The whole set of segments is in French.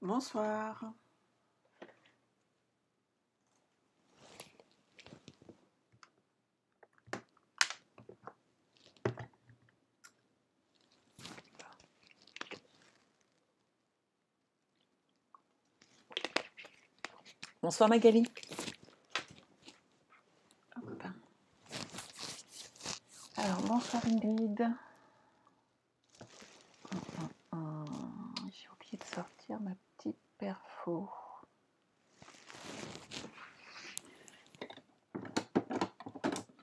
Bonsoir. Bonsoir Magali. Hop. Alors bonsoir Ingrid. J'ai oublié de sortir ma petite perfo.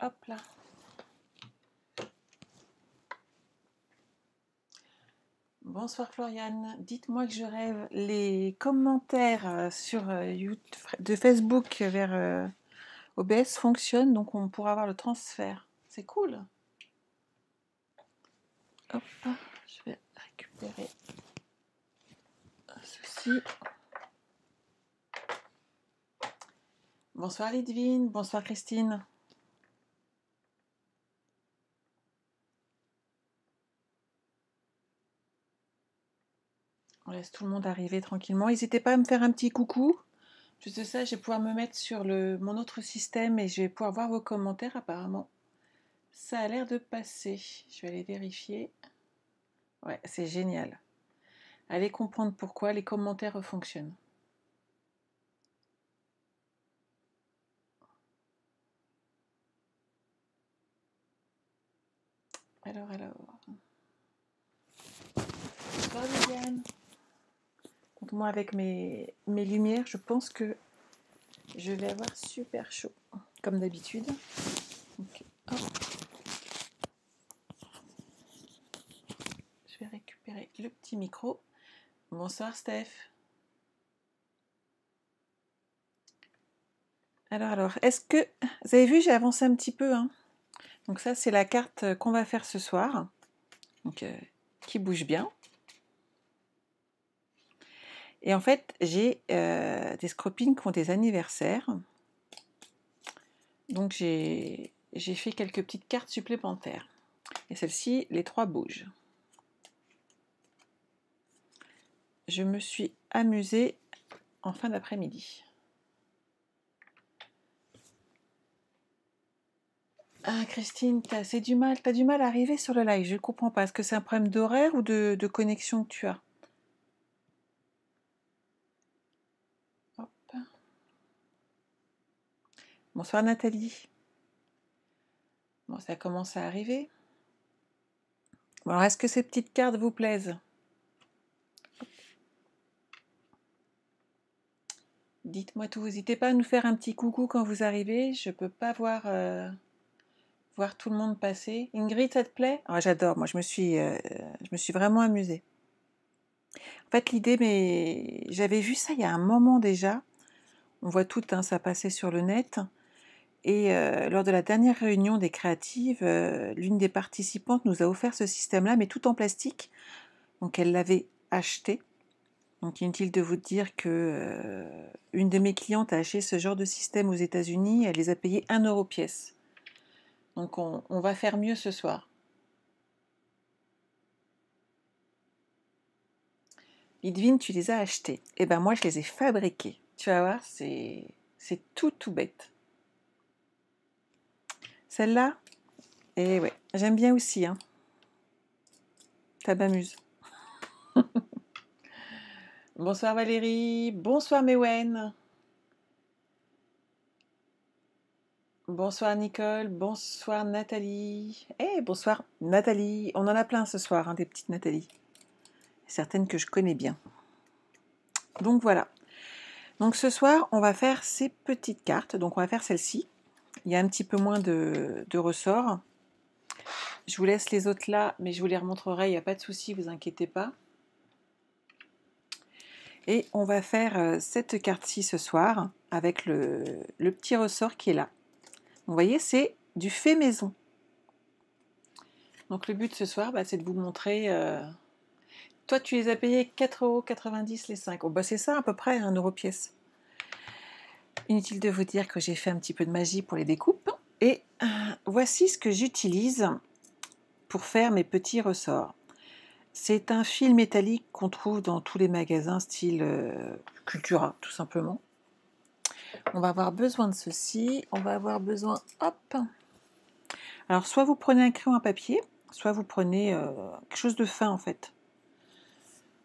Hop là. Bonsoir Floriane. Dites-moi que je rêve. Les commentaires sur de Facebook vers OBS fonctionnent, donc on pourra avoir le transfert. C'est cool. Hop, je vais récupérer ceci. Bonsoir Lidvine, bonsoir Christine. On laisse tout le monde arriver tranquillement. N'hésitez pas à me faire un petit coucou. Juste de ça, je vais pouvoir me mettre sur mon autre système et je vais pouvoir voir vos commentaires apparemment. Ça a l'air de passer. Je vais aller vérifier. Ouais, c'est génial. Allez comprendre pourquoi les commentaires fonctionnent. Alors. Bonsoir Viviane. Donc moi avec mes lumières, je pense que je vais avoir super chaud, comme d'habitude. Donc, hop. Je vais récupérer le petit micro. Bonsoir Steph. Alors, est-ce que... Vous avez vu, j'ai avancé un petit peu. Hein. Donc ça, c'est la carte qu'on va faire ce soir. Donc, qui bouge bien. Et en fait, j'ai des scropines qui ont des anniversaires. Donc, j'ai fait quelques petites cartes supplémentaires. Et celle-ci, les 3 bougent. Je me suis amusée en fin d'après-midi. Ah, Christine, t'as du mal à arriver sur le live. Je ne comprends pas. Est-ce que c'est un problème d'horaire ou de connexion que tu as? Hop. Bonsoir Nathalie. Bon, ça commence à arriver. Bon, alors, est-ce que ces petites cartes vous plaisent? Dites-moi tout. N'hésitez pas à nous faire un petit coucou quand vous arrivez. Je ne peux pas voir tout le monde passer. Ingrid, ça te plaît? Ah, j'adore. Moi, je me suis vraiment amusée. En fait, l'idée, mais j'avais vu ça il y a un moment déjà. On voit tout, hein, ça passait sur le net. Et lors de la dernière réunion des créatives, l'une des participantes nous a offert ce système-là, mais tout en plastique. Donc, elle l'avait acheté. Donc inutile de vous dire que une de mes clientes a acheté ce genre de système aux États-Unis, elle les a payés 1 euro pièce. Donc on va faire mieux ce soir. Lidvine, tu les as achetés. Eh ben moi je les ai fabriqués. Tu vas voir, c'est tout bête. Celle-là, eh ouais, j'aime bien aussi. Hein. Ça m'amuse. Bonsoir Valérie, bonsoir Mewen. Bonsoir Nicole, bonsoir Nathalie. Bonsoir Nathalie. On en a plein ce soir, hein, des petites Nathalie. Certaines que je connais bien. Donc voilà. Donc ce soir, on va faire ces petites cartes. Donc on va faire celle-ci. Il y a un petit peu moins de ressorts. Je vous laisse les autres là, mais je vous les remontrerai, il n'y a pas de souci, vous inquiétez pas. Et on va faire cette carte-ci ce soir, avec le petit ressort qui est là. Vous voyez, c'est du fait maison. Donc le but ce soir, c'est de vous montrer... Toi, tu les as payés 4,90 € les 5. Oh, c'est ça à peu près, 1 euro pièce. Inutile de vous dire que j'ai fait un petit peu de magie pour les découpes. Et voici ce que j'utilise pour faire mes petits ressorts. C'est un fil métallique qu'on trouve dans tous les magasins style Cultura, tout simplement. On va avoir besoin de ceci. On va avoir besoin, hop. Alors, soit vous prenez un crayon à papier, soit vous prenez quelque chose de fin, en fait.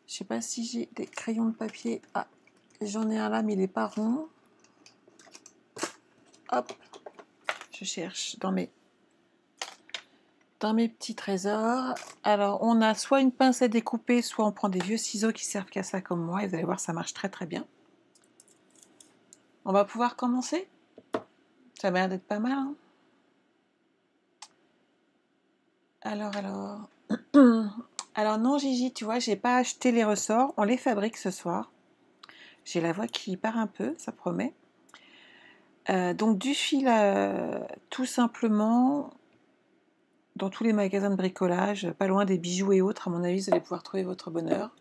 Je sais pas si j'ai des crayons de papier. Ah, j'en ai un là, mais il n'est pas rond. Hop, je cherche dans mes petits trésors. Alors, on a soit une pince à découper, soit on prend des vieux ciseaux qui servent qu'à ça comme moi. Et vous allez voir, ça marche très très bien. On va pouvoir commencer. Ça m'a l'air d'être pas mal, hein. Alors... Alors non, Gigi, tu vois, j'ai pas acheté les ressorts. On les fabrique ce soir. J'ai la voix qui part un peu, ça promet. Donc du fil, tout simplement, dans tous les magasins de bricolage, pas loin des bijoux et autres, à mon avis, vous allez pouvoir trouver votre bonheur.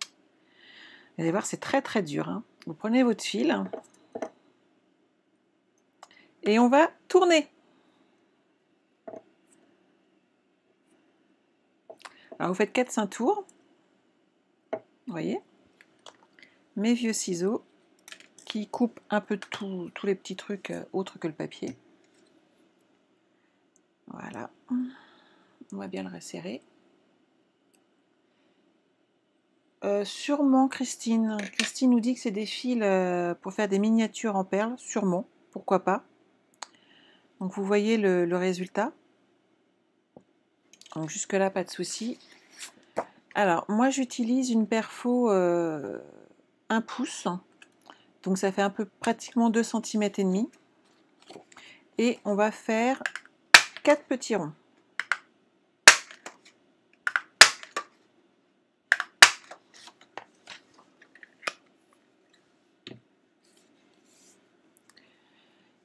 Vous allez voir, c'est très très dur, hein. Vous prenez votre fil et on va tourner. Alors vous faites 4-5 tours. Vous voyez, mes vieux ciseaux qui coupent un peu tous les petits trucs autres que le papier. Voilà. On va bien le resserrer. Sûrement Christine. Christine nous dit que c'est des fils pour faire des miniatures en perles. Sûrement, pourquoi pas. Donc vous voyez le résultat. Donc jusque là, pas de souci. Alors moi j'utilise une perfo 1 pouce. Donc ça fait un peu pratiquement 2 cm et demi. Et on va faire 4 petits ronds.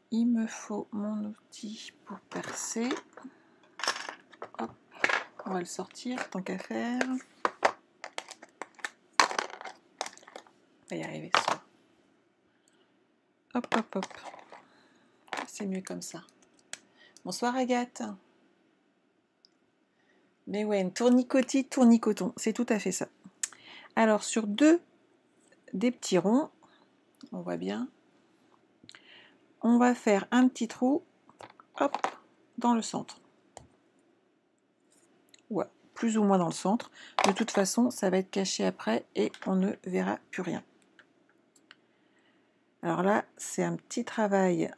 Il me faut mon outil pour percer. Hop, on va le sortir tant qu'à faire. On va y arriver ce soir. Hop, hop, hop. C'est mieux comme ça. Bonsoir Agathe. Mais ouais, une tournicotite, tournicoton, c'est tout à fait ça. Alors sur des petits ronds, on voit bien, on va faire un petit trou, hop, dans le centre. Ouais, plus ou moins dans le centre. De toute façon, ça va être caché après et on ne verra plus rien. Alors là, c'est un petit travail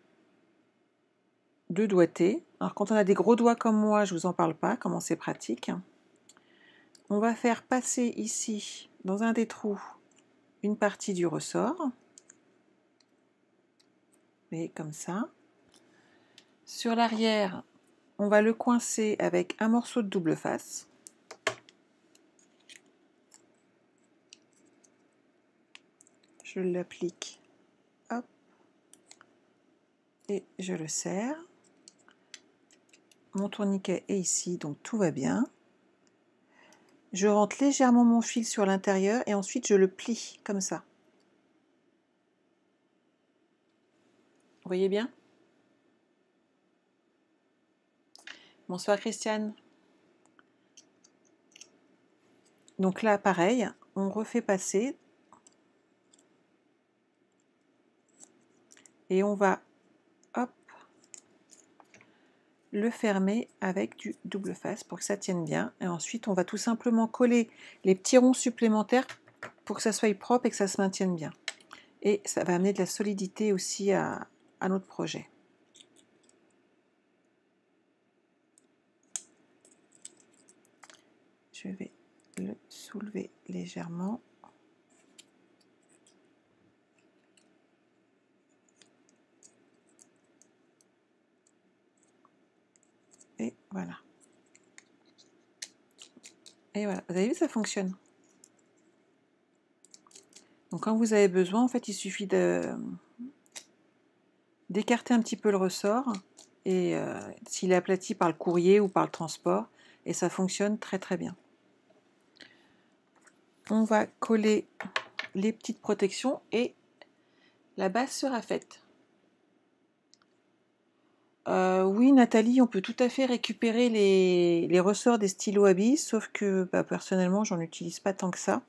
de doigté. Alors quand on a des gros doigts comme moi, je ne vous en parle pas, comment c'est pratique. On va faire passer ici, dans un des trous, une partie du ressort. Et comme ça. Sur l'arrière, on va le coincer avec un morceau de double face. Je l'applique, hop, et je le serre. Mon tourniquet est ici, donc tout va bien. Je rentre légèrement mon fil sur l'intérieur et ensuite je le plie comme ça. Vous voyez bien? Bonsoir Christiane. Donc là, pareil, on refait passer. Et on va, hop, le fermer avec du double face pour que ça tienne bien. Et ensuite, on va tout simplement coller les petits ronds supplémentaires pour que ça soit propre et que ça se maintienne bien. Et ça va amener de la solidité aussi à notre projet. Je vais le soulever légèrement. Et voilà. Et voilà, vous avez vu, ça fonctionne. Donc quand vous avez besoin, en fait, il suffit d'écarter un petit peu le ressort, et s'il est aplati par le courrier ou par le transport, et ça fonctionne très très bien. On va coller les petites protections et la base sera faite. Oui, Nathalie, on peut tout à fait récupérer les ressorts des stylos à billes, sauf que bah, personnellement, j'en utilise pas tant que ça.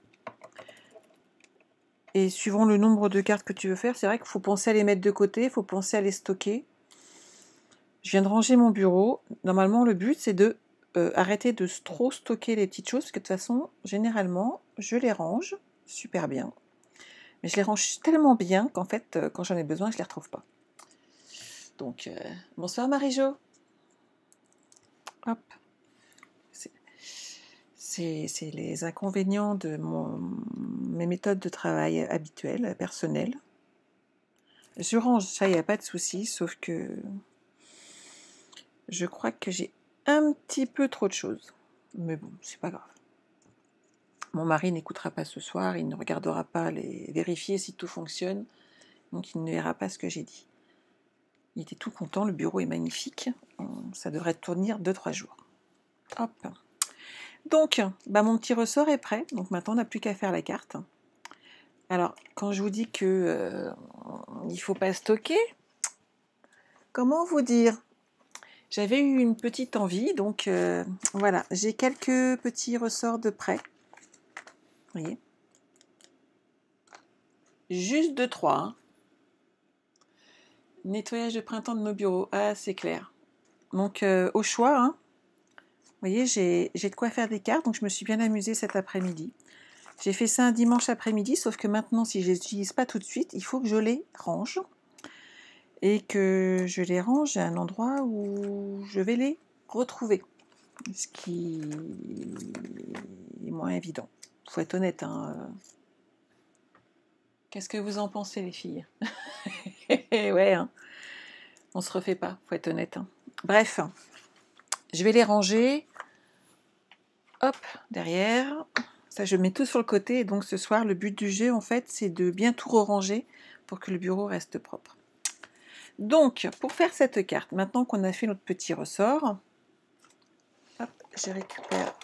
Et suivant le nombre de cartes que tu veux faire, c'est vrai qu'il faut penser à les mettre de côté, il faut penser à les stocker. Je viens de ranger mon bureau. Normalement, le but, c'est de arrêter de trop stocker les petites choses, parce que de toute façon, généralement, je les range super bien. Mais je les range tellement bien qu'en fait, quand j'en ai besoin, je les retrouve pas. Donc, bonsoir Marie-Jo. Hop. C'est les inconvénients de mes méthodes de travail habituelles, personnelles. Je range, ça, il n'y a pas de souci, sauf que je crois que j'ai un petit peu trop de choses. Mais bon, c'est pas grave. Mon mari n'écoutera pas ce soir, il ne regardera pas vérifier si tout fonctionne, donc il ne verra pas ce que j'ai dit. Il était tout content, le bureau est magnifique, ça devrait tenir 2-3 jours. Hop. Donc, bah, mon petit ressort est prêt, donc maintenant on n'a plus qu'à faire la carte. Alors, quand je vous dis que il ne faut pas stocker, comment vous dire? J'avais eu une petite envie, donc voilà, j'ai quelques petits ressorts de prêt. Vous voyez? Juste 2-3. Hein. Nettoyage de printemps de nos bureaux. Ah, c'est clair. Donc, au choix, hein. Vous voyez, j'ai de quoi faire des cartes, donc je me suis bien amusée cet après-midi. J'ai fait ça un dimanche après-midi, sauf que maintenant, si je ne les utilise pas tout de suite, il faut que je les range. Et que je les range à un endroit où je vais les retrouver. Ce qui est moins évident. Il faut être honnête. Hein. Qu'est-ce que vous en pensez, les filles? Ouais, hein. On se refait pas, faut être honnête. Hein. Bref, je vais les ranger. Hop, derrière. Ça, je mets tout sur le côté. Et donc, ce soir, le but du jeu, en fait, c'est de bien tout ranger pour que le bureau reste propre. Donc, pour faire cette carte, maintenant qu'on a fait notre petit ressort, hop, je récupère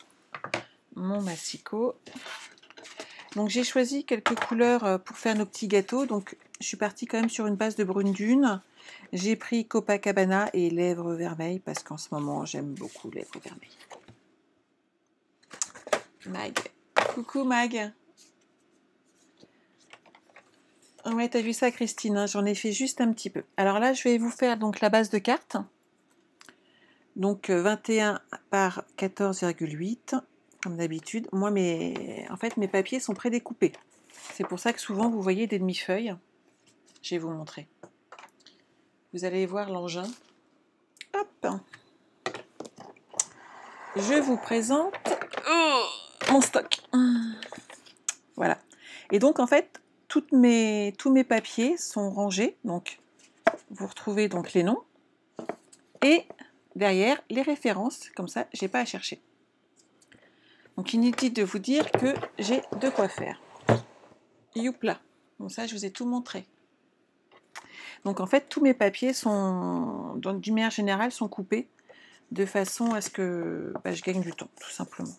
mon massicot. Donc, j'ai choisi quelques couleurs pour faire nos petits gâteaux. Donc, je suis partie quand même sur une base de brune dune. J'ai pris Copacabana et lèvres vermeilles parce qu'en ce moment, j'aime beaucoup lèvres vermeilles. Mag. Coucou Mag. Ouais, t'as vu ça, Christine, hein, j'en ai fait juste un petit peu. Alors là, je vais vous faire donc la base de carte. Donc 21 par 14,8, comme d'habitude. Moi, en fait, mes papiers sont prédécoupés. C'est pour ça que souvent, vous voyez des demi-feuilles. Je vais vous montrer. Vous allez voir l'engin. Hop. Je vous présente mon stock. Voilà. Et donc, en fait, tous mes papiers sont rangés. Donc, vous retrouvez donc les noms. Et derrière, les références. Comme ça, j'ai pas à chercher. Donc, inutile de vous dire que j'ai de quoi faire. Youpla. Donc ça, je vous ai tout montré. Donc, en fait, tous mes papiers sont, d'une manière générale, sont coupés de façon à ce que je gagne du temps, tout simplement.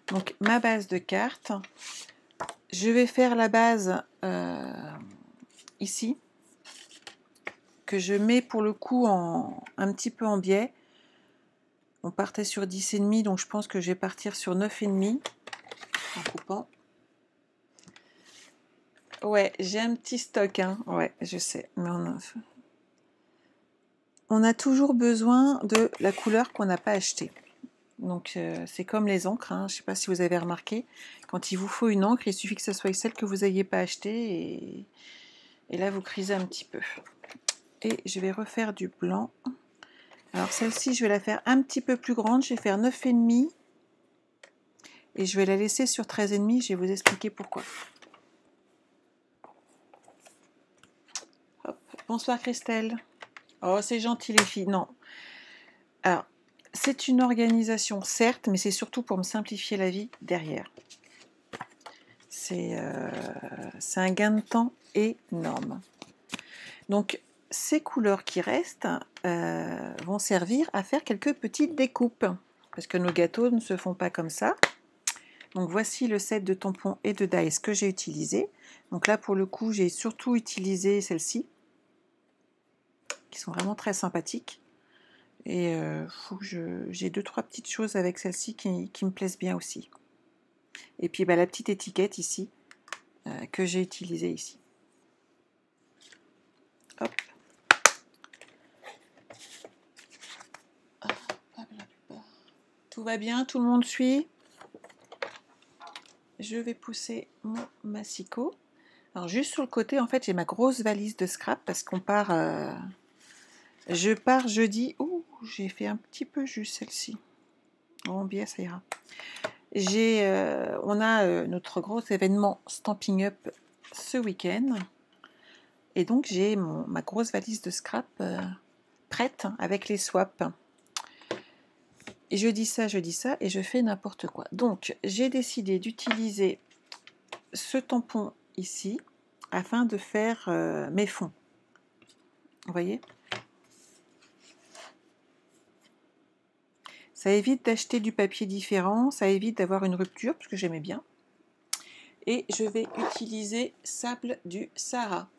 Donc, ma base de cartes. Je vais faire la base ici, que je mets pour le coup un petit peu en biais. On partait sur 10,5, donc je pense que je vais partir sur 9,5 en coupant. Ouais, j'ai un petit stock, hein. Ouais, je sais, mais on a toujours besoin de la couleur qu'on n'a pas achetée. Donc c'est comme les encres, hein. Je ne sais pas si vous avez remarqué, quand il vous faut une encre, il suffit que ce soit celle que vous n'ayez pas achetée et là vous crisez un petit peu. Et je vais refaire du blanc. Alors celle-ci, je vais la faire un petit peu plus grande, je vais faire 9,5 et je vais la laisser sur 13,5, je vais vous expliquer pourquoi. Hop. Bonsoir Christelle. Oh, c'est gentil les filles. Non. Alors, c'est une organisation, certes, mais c'est surtout pour me simplifier la vie derrière. C'est un gain de temps énorme. Donc, ces couleurs qui restent vont servir à faire quelques petites découpes. Parce que nos gâteaux ne se font pas comme ça. Donc, voici le set de tampons et de dies que j'ai utilisé. Donc là, pour le coup, j'ai surtout utilisé celle-ci, qui sont vraiment très sympathiques. Et faut que j'ai 2-3 petites choses avec celle-ci qui me plaisent bien aussi. Et puis la petite étiquette ici, que j'ai utilisée ici. Hop. Tout va bien, tout le monde suit. Je vais pousser mon massicot. Alors juste sur le côté, en fait, j'ai ma grosse valise de scrap parce qu'on part... je pars jeudi. Ouh, j'ai fait un petit peu juste celle-ci. Bon, bien, ça ira. On a notre gros événement Stampin' Up ce week-end. Et donc, j'ai ma grosse valise de scrap prête avec les swaps. Et je dis ça, et je fais n'importe quoi. Donc, j'ai décidé d'utiliser ce tampon ici afin de faire mes fonds. Vous voyez? Ça évite d'acheter du papier différent, ça évite d'avoir une rupture, parce que j'aimais bien. Et je vais utiliser Sable du Sahara.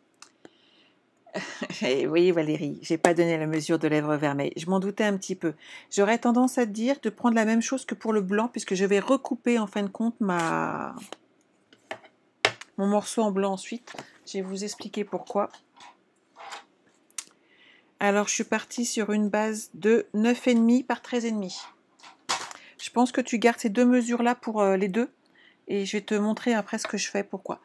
Et oui Valérie, j'ai pas donné la mesure de lèvres vermeilles, je m'en doutais un petit peu. J'aurais tendance à te dire de prendre la même chose que pour le blanc, puisque je vais recouper en fin de compte mon morceau en blanc ensuite. Je vais vous expliquer pourquoi. Alors je suis partie sur une base de 9,5 par 13,5. Je pense que tu gardes ces deux mesures là pour les deux, et je vais te montrer après ce que je fais, pourquoi.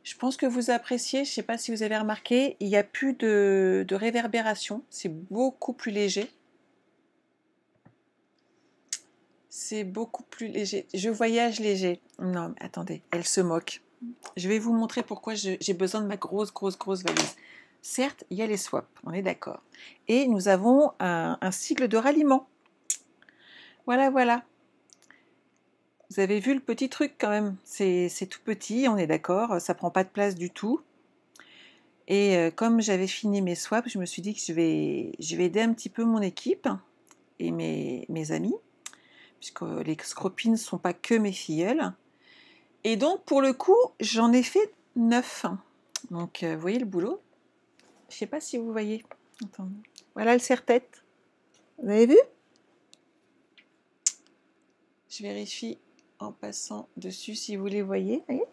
Je pense que vous appréciez, je ne sais pas si vous avez remarqué, il n'y a plus de réverbération, c'est beaucoup plus léger. C'est beaucoup plus léger. Je voyage léger. Non, mais attendez, elle se moque. Je vais vous montrer pourquoi j'ai besoin de ma grosse valise. Certes, il y a les swaps, on est d'accord. Et nous avons un cycle de ralliement. Voilà, voilà. Vous avez vu le petit truc quand même. C'est tout petit, on est d'accord, ça prend pas de place du tout. Et comme j'avais fini mes swaps, je me suis dit que je vais aider un petit peu mon équipe et mes amis, puisque les scropines ne sont pas que mes filleuls. Et donc, pour le coup, j'en ai fait 9. Donc, vous voyez le boulot? Je ne sais pas si vous voyez. Attendez. Voilà le serre-tête. Vous avez vu? Je vérifie en passant dessus si vous les voyez. Voyez,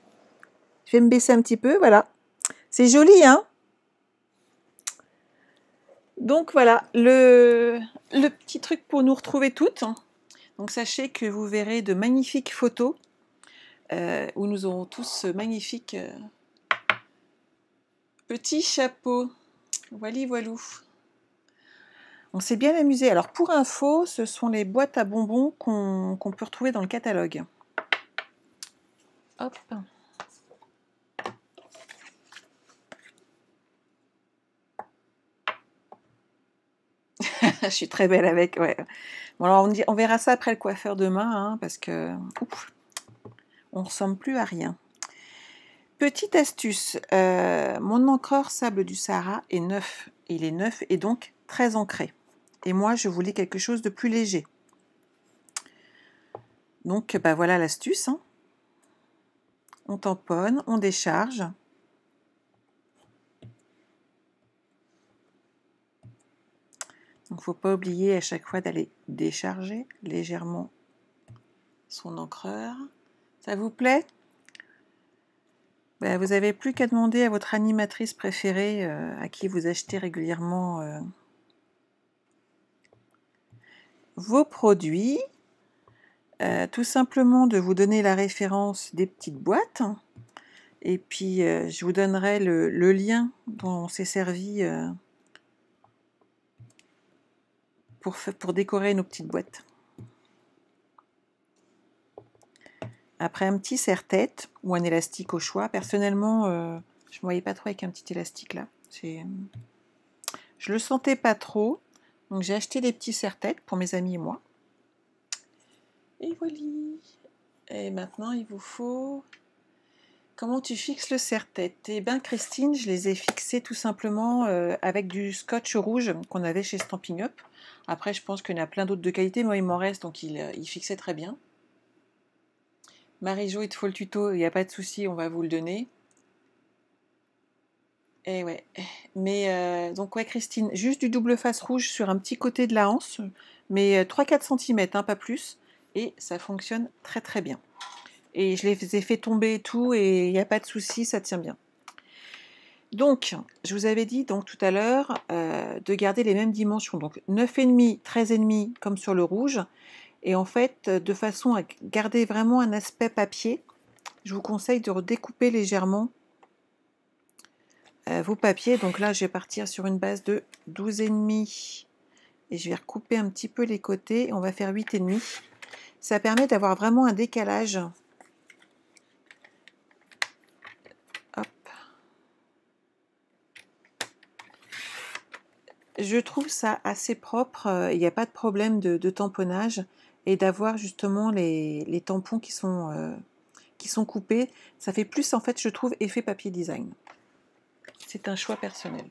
je vais me baisser un petit peu, voilà. C'est joli, hein? Donc voilà, le petit truc pour nous retrouver toutes. Donc sachez que vous verrez de magnifiques photos où nous aurons tous ce magnifique petit chapeau. Voilà, voilou. On s'est bien amusé. Alors pour info, ce sont les boîtes à bonbons qu'on peut retrouver dans le catalogue. Hop. Je suis très belle avec, ouais. Bon alors on verra ça après le coiffeur demain, hein, parce que on ressemble plus à rien. Petite astuce, mon encreur Sable du Sahara est neuf. Il est neuf et donc très ancré. Et moi, je voulais quelque chose de plus léger. Donc, voilà l'astuce. Hein. On tamponne, on décharge. Donc, il ne faut pas oublier à chaque fois d'aller décharger légèrement son encreur. Ça vous plaît? Vous n'avez plus qu'à demander à votre animatrice préférée à qui vous achetez régulièrement vos produits. Tout simplement de vous donner la référence des petites boîtes. Et puis, je vous donnerai le lien dont on s'est servi pour décorer nos petites boîtes. Après, un petit serre-tête ou un élastique au choix. Personnellement, je ne me voyais pas trop avec un petit élastique là. Je le sentais pas trop. Donc, j'ai acheté des petits serre-têtes pour mes amis et moi. Et voilà. Et maintenant, il vous faut... Comment tu fixes le serre-tête? Eh bien, Christine, je les ai fixés tout simplement avec du scotch rouge qu'on avait chez Stampin' Up. Après, je pense qu'il y en a plein d'autres de qualité. Moi, il m'en reste, donc il fixait très bien. Marie-Jo, il te faut le tuto, il n'y a pas de souci, on va vous le donner. Et ouais. Mais donc ouais, Christine, juste du double face rouge sur un petit côté de la hanche, mais 3-4 cm, hein, pas plus, et ça fonctionne très très bien. Et je les ai fait tomber et tout, et il n'y a pas de souci, ça tient bien. Donc, je vous avais dit donc tout à l'heure de garder les mêmes dimensions, donc 9,5, 13,5 comme sur le rouge, et en fait, de façon à garder vraiment un aspect papier, je vous conseille de redécouper légèrement vos papiers. Donc là, je vais partir sur une base de 12,5 et je vais recouper un petit peu les côtés. On va faire 8,5. Ça permet d'avoir vraiment un décalage. Hop. Je trouve ça assez propre. Il n'y a pas de problème de tamponnage et d'avoir justement les tampons qui sont coupés. Ça fait plus, en fait, je trouve, effet papier design. C'est un choix personnel.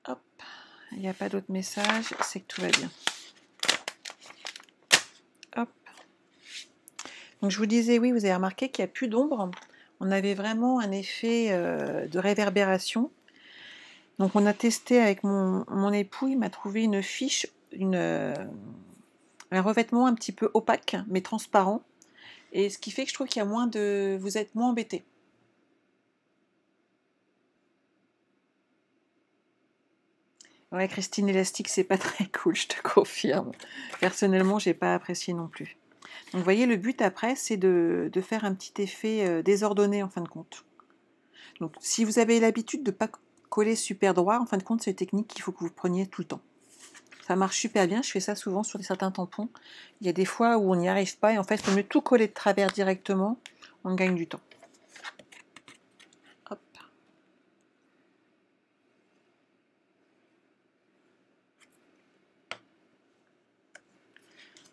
Hop, il n'y a pas d'autre message, c'est que tout va bien. Hop. Donc je vous disais, oui, vous avez remarqué qu'il n'y a plus d'ombre. On avait vraiment un effet de réverbération. Donc on a testé avec mon époux, il m'a trouvé une fiche, un revêtement un petit peu opaque, mais transparent. Et ce qui fait que je trouve qu'il y a moins de... Vous êtes moins embêtés. Ouais, Christine élastique, c'est pas très cool, je te confirme. Personnellement, j'ai pas apprécié non plus. Donc vous voyez, le but après, c'est de faire un petit effet désordonné en fin de compte. Donc si vous avez l'habitude de ne pas coller super droit, en fin de compte, c'est une technique qu'il faut que vous preniez tout le temps. Ça marche super bien, je fais ça souvent sur certains tampons. Il y a des fois où on n'y arrive pas et en fait, il faut mieux tout coller de travers directement, on gagne du temps. Hop.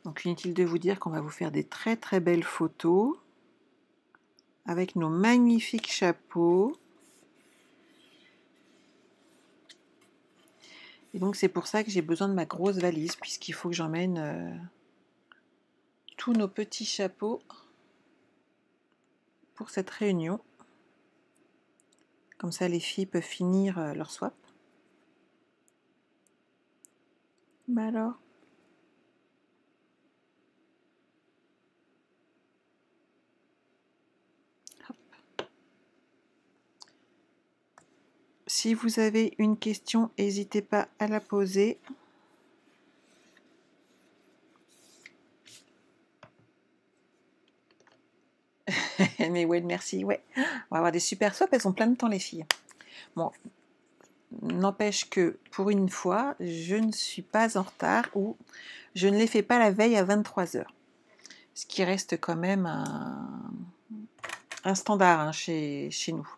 Donc inutile de vous dire qu'on va vous faire des très très belles photos avec nos magnifiques chapeaux. Et donc c'est pour ça que j'ai besoin de ma grosse valise, puisqu'il faut que j'emmène tous nos petits chapeaux pour cette réunion. Comme ça les filles peuvent finir leur swap. Bah alors. Si vous avez une question, n'hésitez pas à la poser. Mais ouais, merci. Ouais. On va avoir des super swaps, elles ont plein de temps les filles. Bon, n'empêche que pour une fois, je ne suis pas en retard ou je ne les fais pas la veille à 23h. Ce qui reste quand même un standard hein, chez nous.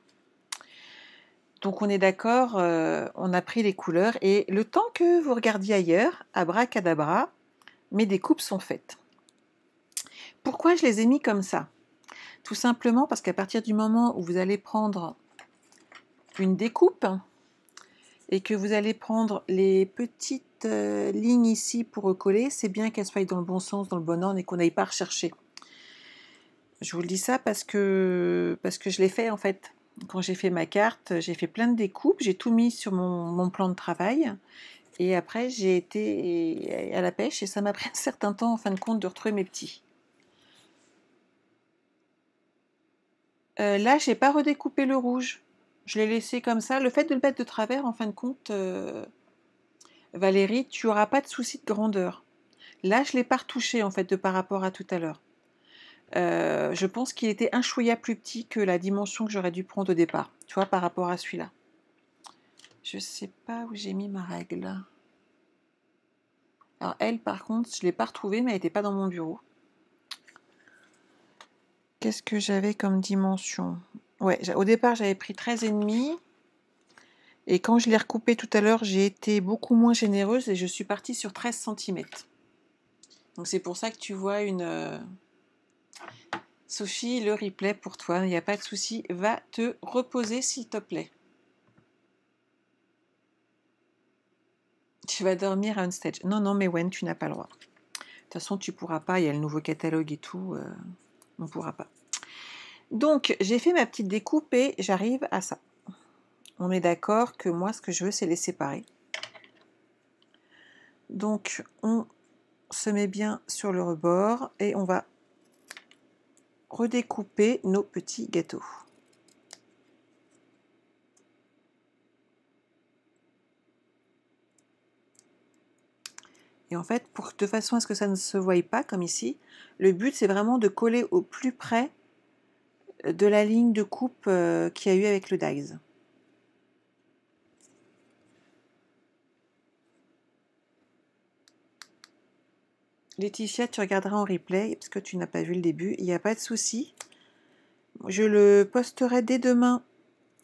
Donc on est d'accord, on a pris les couleurs et le temps que vous regardiez ailleurs, abracadabra, mes découpes sont faites. Pourquoi je les ai mis comme ça? Tout simplement parce qu'à partir du moment où vous allez prendre une découpe et que vous allez prendre les petites lignes ici pour recoller, c'est bien qu'elles soient dans le bon sens, dans le bon ordre et qu'on n'aille pas rechercher. Je vous le dis ça parce que je l'ai fait en fait. Quand j'ai fait ma carte, j'ai fait plein de découpes, j'ai tout mis sur mon plan de travail. Et après, j'ai été à la pêche et ça m'a pris un certain temps, en fin de compte, de retrouver mes petits. Là, j'ai pas redécoupé le rouge. Je l'ai laissé comme ça. Le fait de le mettre de travers, en fin de compte, Valérie, tu n'auras pas de souci de grandeur. Là, je ne l'ai pas retouché, en fait, de par rapport à tout à l'heure. Je pense qu'il était un chouïa plus petit que la dimension que j'aurais dû prendre au départ, tu vois, par rapport à celui-là. Je sais pas où j'ai mis ma règle. Alors elle, par contre, je ne l'ai pas retrouvée, mais elle n'était pas dans mon bureau. Qu'est-ce que j'avais comme dimension? Ouais, au départ, j'avais pris 13,5. Et quand je l'ai recoupé tout à l'heure, j'ai été beaucoup moins généreuse et je suis partie sur 13 cm. Donc c'est pour ça que tu vois une... Sophie, le replay pour toi, il n'y a pas de souci. Va te reposer s'il te plaît. Tu vas dormir à un stage. Non, non, mais Wen, tu n'as pas le droit. De toute façon, tu pourras pas. Il y a le nouveau catalogue et tout. On ne pourra pas. Donc, j'ai fait ma petite découpe et j'arrive à ça. On est d'accord que moi, ce que je veux, c'est les séparer. Donc, on se met bien sur le rebord et on va redécouper nos petits gâteaux. Et en fait, de façon à ce que ça ne se voie pas, comme ici, le but, c'est vraiment de coller au plus près de la ligne de coupe qu'il y a eu avec le dies. Laetitia, tu regarderas en replay, parce que tu n'as pas vu le début, il n'y a pas de souci. Je le posterai dès demain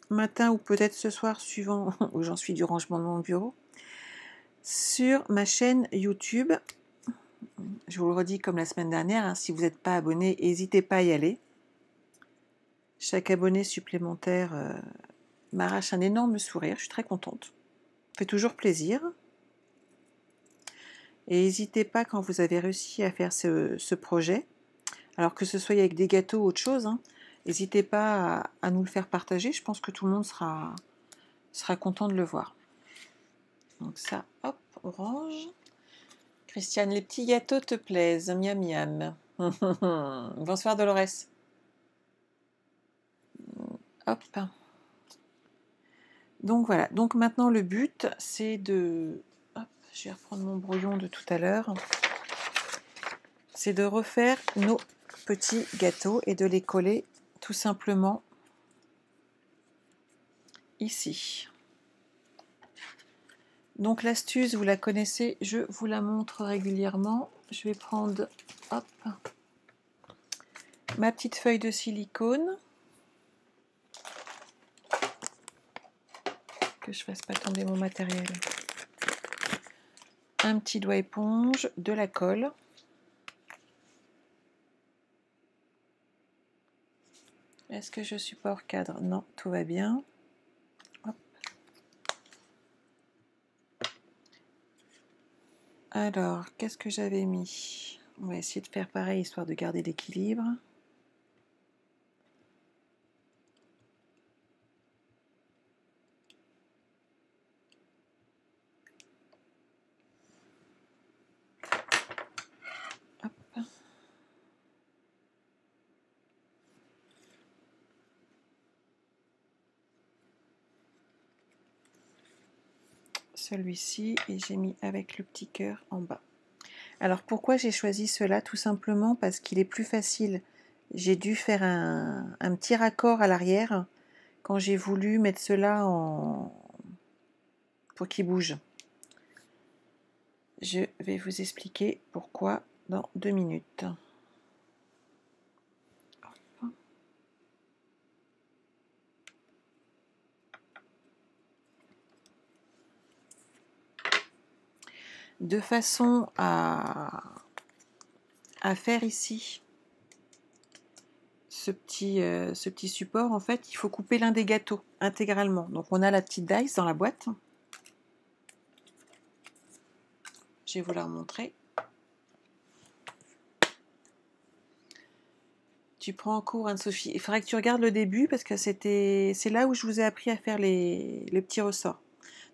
matin ou peut-être ce soir, suivant où j'en suis du rangement de mon bureau, sur ma chaîne YouTube. Je vous le redis comme la semaine dernière, hein, si vous n'êtes pas abonné, n'hésitez pas à y aller. Chaque abonné supplémentaire m'arrache un énorme sourire, je suis très contente. Ça fait toujours plaisir. Et n'hésitez pas quand vous avez réussi à faire ce projet, alors que ce soit avec des gâteaux ou autre chose, hein, n'hésitez pas à nous le faire partager, je pense que tout le monde sera content de le voir. Donc ça, hop, orange. Christiane, les petits gâteaux te plaisent, miam miam. Bonsoir Dolores. Hop. Donc voilà, donc maintenant le but c'est de... Hop, je vais reprendre mon brouillon de tout à l'heure. C'est de refaire nos petits gâteaux et de les coller tout simplement ici. Donc l'astuce, vous la connaissez, je vous la montre régulièrement. Je vais prendre, hop, ma petite feuille de silicone. Que je ne fasse pas tomber mon matériel. Un petit doigt éponge, de la colle. Est-ce que je suis pas hors cadre? Non, tout va bien. Hop. Alors, qu'est-ce que j'avais mis? On va essayer de faire pareil, histoire de garder l'équilibre. Celui-ci, et j'ai mis avec le petit cœur en bas. Alors pourquoi j'ai choisi cela? Tout simplement parce qu'il est plus facile. J'ai dû faire un petit raccord à l'arrière quand j'ai voulu mettre cela pour qu'il bouge. Je vais vous expliquer pourquoi dans 2 minutes. De façon à faire ici ce petit support, en fait, il faut couper l'un des gâteaux intégralement. Donc on a la petite dice dans la boîte. Je vais vous la remontrer. Tu prends en cours, Anne-Sophie. Il faudrait que tu regardes le début parce que c'est là où je vous ai appris à faire les petits ressorts.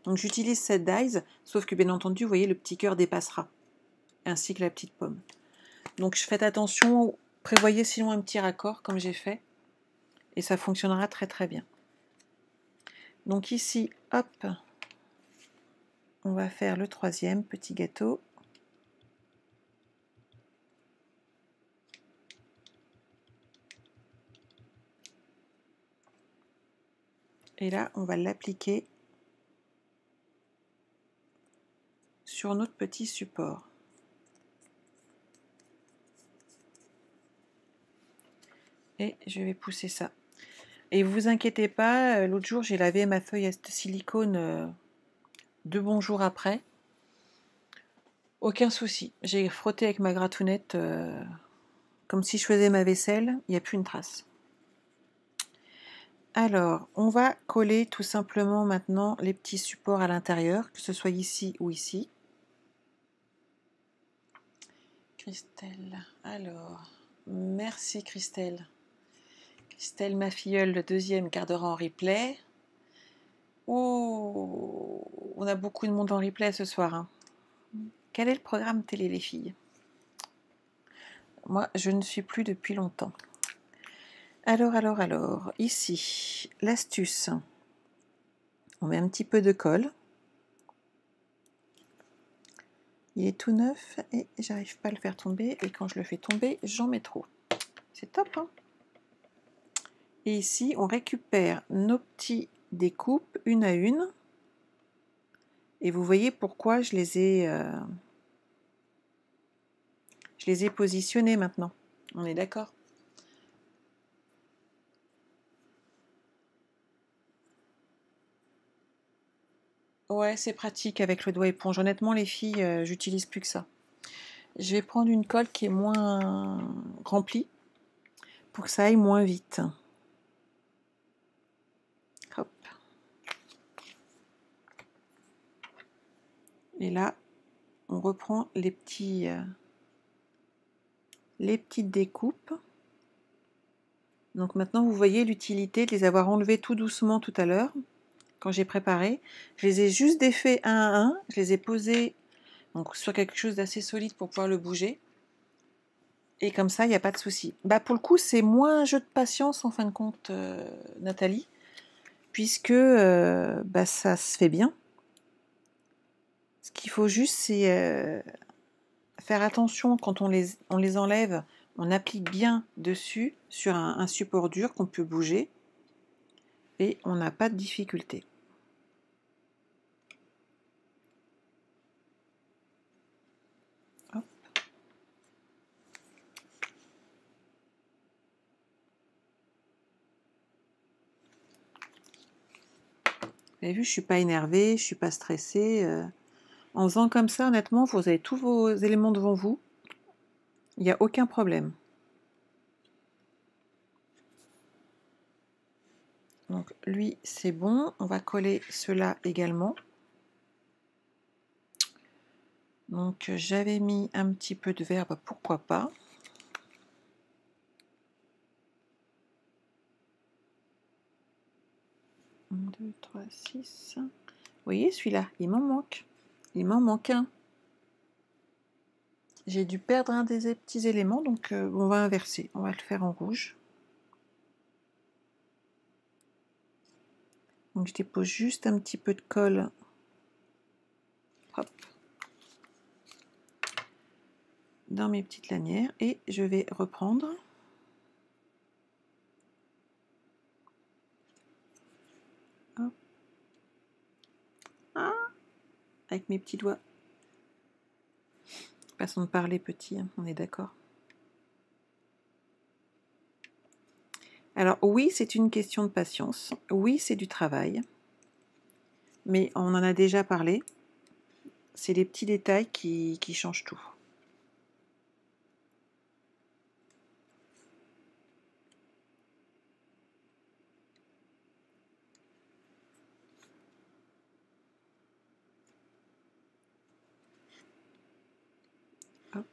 Donc j'utilise cette dies, sauf que bien entendu, vous voyez, le petit cœur dépassera, ainsi que la petite pomme. Donc faites attention, prévoyez sinon un petit raccord comme j'ai fait, et ça fonctionnera très très bien. Donc ici, hop, on va faire le 3e petit gâteau. Et là, on va l'appliquer sur notre petit support. Et je vais pousser ça. Et vous inquiétez pas, l'autre jour, j'ai lavé ma feuille à silicone 2 bons jours après. Aucun souci. J'ai frotté avec ma gratounette comme si je faisais ma vaisselle. Il n'y a plus une trace. Alors, on va coller tout simplement maintenant les petits supports à l'intérieur, que ce soit ici ou ici. Christelle, alors, merci Christelle. Stella, ma filleule, le deuxième quart d'heure en replay. Oh, on a beaucoup de monde en replay ce soir. Hein. Quel est le programme télé, les filles? Moi, je ne suis plus depuis longtemps. Alors, ici, l'astuce. On met un petit peu de colle. Il est tout neuf et j'arrive pas à le faire tomber. Et quand je le fais tomber, j'en mets trop. C'est top, hein? Et ici, on récupère nos petits découpes une à une. Et vous voyez pourquoi je les ai positionnés maintenant. On est d'accord? Ouais, c'est pratique avec le doigt éponge. Honnêtement, les filles, j'utilise plus que ça. Je vais prendre une colle qui est moins remplie pour que ça aille moins vite. Hop. Et là, on reprend les petites découpes. Donc maintenant, vous voyez l'utilité de les avoir enlevées tout doucement tout à l'heure, quand j'ai préparé. Je les ai juste défaits un à un. Je les ai posés donc, sur quelque chose d'assez solide pour pouvoir le bouger. Et comme ça, il n'y a pas de souci. Bah, pour le coup, c'est moins un jeu de patience, en fin de compte, Nathalie, puisque bah, ça se fait bien. Ce qu'il faut juste, c'est faire attention quand on les enlève, on applique bien dessus sur un support dur qu'on peut bouger et on n'a pas de difficulté. Hop. Vous avez vu, je ne suis pas énervée, je ne suis pas stressée. En faisant comme ça, honnêtement, vous avez tous vos éléments devant vous. Il n'y a aucun problème. Donc lui, c'est bon. On va coller cela également. Donc j'avais mis un petit peu de verre, bah, pourquoi pas. Un, 2, 3, 6. Vous voyez, celui-là, il m'en manque. Il m'en manque un. J'ai dû perdre un des petits éléments, donc on va inverser. On va le faire en rouge. Donc je dépose juste un petit peu de colle. Hop. Dans mes petites lanières. Et je vais reprendre. Hop. Ah, avec mes petits doigts. Façon de parler petit, hein, on est d'accord. Alors oui, c'est une question de patience. Oui, c'est du travail. Mais on en a déjà parlé. C'est les petits détails qui changent tout. Hop.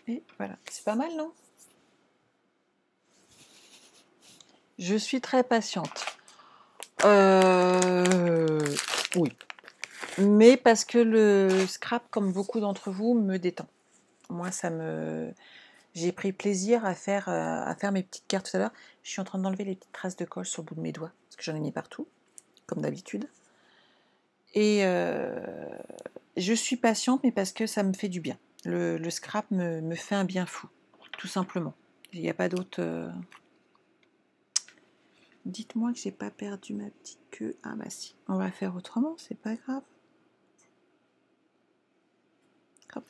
Et voilà, c'est pas mal, non? Je suis très patiente. Oui. Mais parce que le scrap, comme beaucoup d'entre vous, me détend. Moi, j'ai pris plaisir à faire mes petites cartes tout à l'heure. Je suis en train d'enlever les petites traces de colle sur le bout de mes doigts, parce que j'en ai mis partout, comme d'habitude. Et je suis patiente, mais parce que ça me fait du bien. Le scrap me fait un bien fou, tout simplement. Il n'y a pas d'autre... Dites-moi que j'ai pas perdu ma petite queue. Ah bah si, on va faire autrement, c'est pas grave. Hop.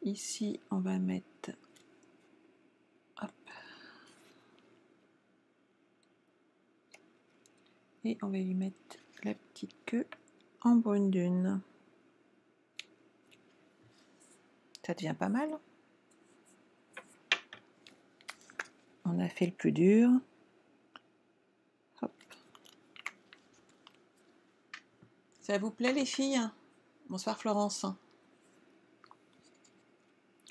Ici, on va mettre... Hop. Et on va lui mettre la petite queue en brune dune. Ça devient pas mal. On a fait le plus dur. Hop. Ça vous plaît les filles? Bonsoir Florence.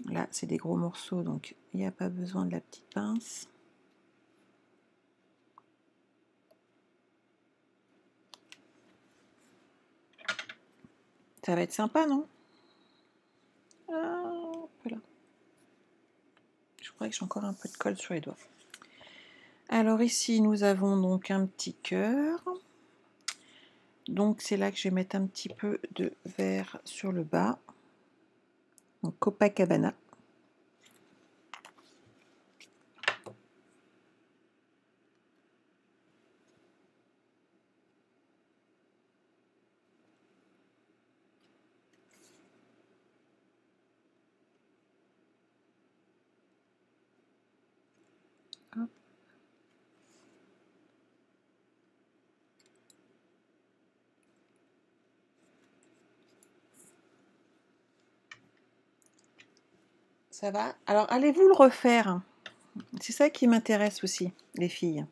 Là, c'est des gros morceaux, donc il n'y a pas besoin de la petite pince. Ça va être sympa, non? Voilà. Je crois que j'ai encore un peu de colle sur les doigts. Alors ici, nous avons donc un petit cœur. Donc c'est là que je vais mettre un petit peu de vert sur le bas. Donc Copacabana. Hop. Ça va? Alors allez-vous le refaire? C'est ça qui m'intéresse aussi, les filles.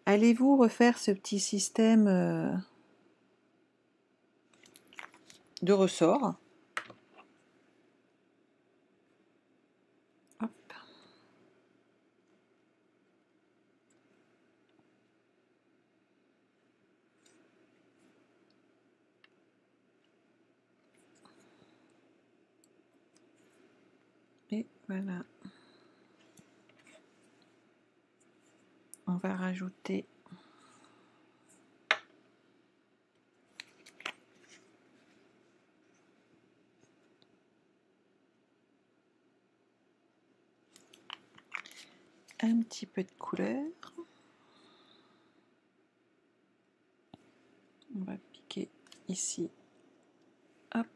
Allez-vous refaire ce petit système de ressort? Hop. Et voilà. On va rajouter un petit peu de couleur. On va piquer ici. Hop.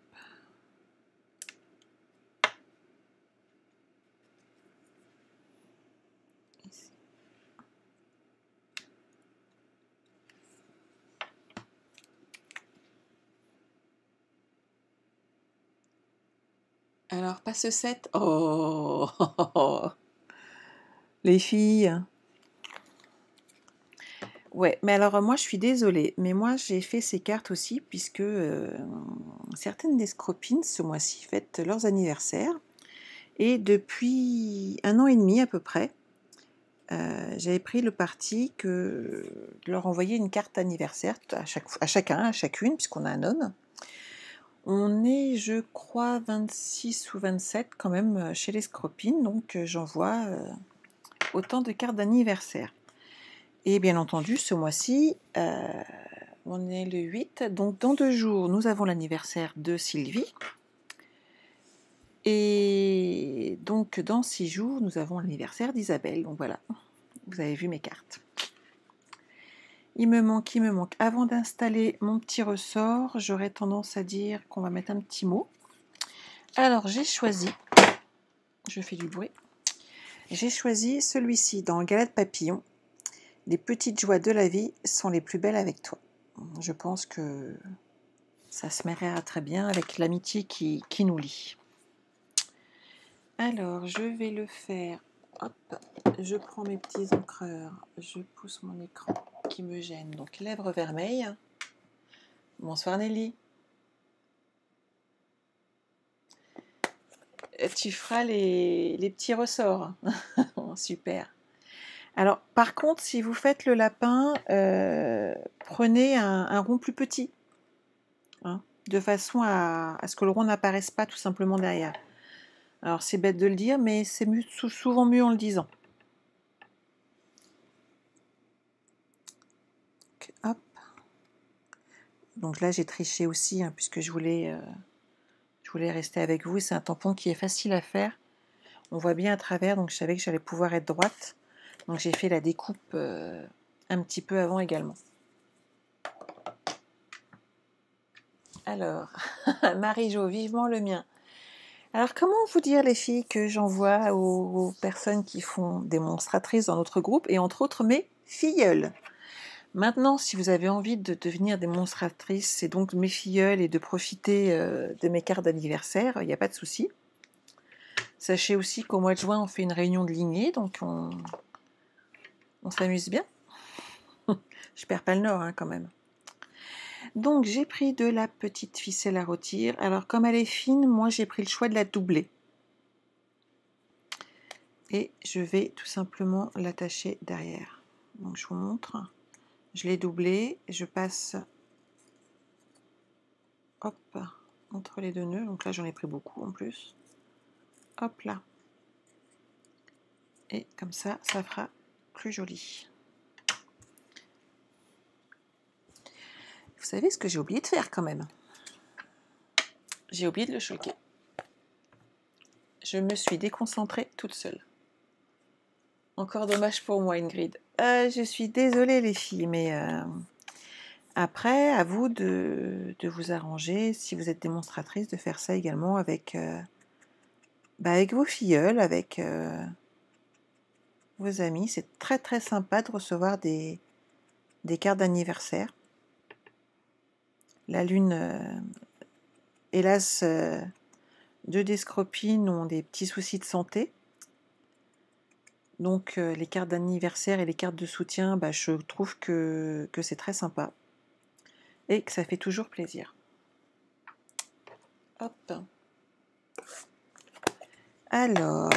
Ici. Alors, pas ce set. Oh, les filles. Ouais, mais alors moi je suis désolée, mais moi j'ai fait ces cartes aussi puisque certaines des copines ce mois-ci fêtent leurs anniversaires et depuis 1 an et demi à peu près, j'avais pris le parti de leur envoyer une carte anniversaire à chacun, à chacune, puisqu'on a un homme. On est, je crois, 26 ou 27 quand même chez les Scropines, donc j'envoie autant de cartes d'anniversaire. Et bien entendu, ce mois-ci, on est le 8, donc dans 2 jours, nous avons l'anniversaire de Sylvie. Et donc dans 6 jours, nous avons l'anniversaire d'Isabelle. Donc voilà, vous avez vu mes cartes. Il me manque. Avant d'installer mon petit ressort, j'aurais tendance à dire qu'on va mettre un petit mot. Alors j'ai choisi, je fais du bruit, j'ai choisi celui-ci dans Galette Papillon. Les petites joies de la vie sont les plus belles avec toi. Je pense que ça se mariera très bien avec l'amitié qui nous lie. Alors je vais le faire. Hop, je prends mes petits encreurs, je pousse mon écran qui me gêne. Donc lèvres vermeilles. Bonsoir Nelly. Tu feras les petits ressorts. Super. Alors, par contre, si vous faites le lapin, prenez un rond plus petit, hein, de façon à ce que le rond n'apparaisse pas tout simplement derrière. Alors, c'est bête de le dire, mais c'est souvent mieux en le disant. Donc, hop. Donc là, j'ai triché aussi, hein, puisque je voulais rester avec vous. C'est un tampon qui est facile à faire. On voit bien à travers, donc je savais que j'allais pouvoir être droite. Donc j'ai fait la découpe un petit peu avant également. Alors, Marie-Jo, vivement le mien. Alors comment vous dire les filles que j'envoie aux personnes qui font démonstratrices dans notre groupe et entre autres mes filleules. Maintenant, si vous avez envie de devenir démonstratrice, c'est donc mes filleules et de profiter de mes cartes d'anniversaire, il n'y a pas de souci. Sachez aussi qu'au mois de juin, on fait une réunion de lignée, donc on s'amuse bien. Je perds pas le nord hein, quand même. Donc j'ai pris de la petite ficelle à rôtir. Alors comme elle est fine, moi j'ai pris le choix de la doubler. Et je vais tout simplement l'attacher derrière. Donc je vous montre. Je l'ai doublée, je passe hop, entre les deux nœuds. Donc là j'en ai pris beaucoup en plus. Hop là. Et comme ça, ça fera plus joli. Vous savez ce que j'ai oublié de faire quand même? J'ai oublié de le choquer. Je me suis déconcentrée toute seule. Encore dommage pour moi, Ingrid. Je suis désolée les filles, mais après, à vous de vous arranger, si vous êtes démonstratrice, de faire ça également avec, avec vos filleuls, avec vos amis. C'est très très sympa de recevoir des cartes d'anniversaire. La lune, hélas, deux des scropines ont des petits soucis de santé. Donc les cartes d'anniversaire et les cartes de soutien, je trouve que c'est très sympa. Et que ça fait toujours plaisir. Hop. Alors,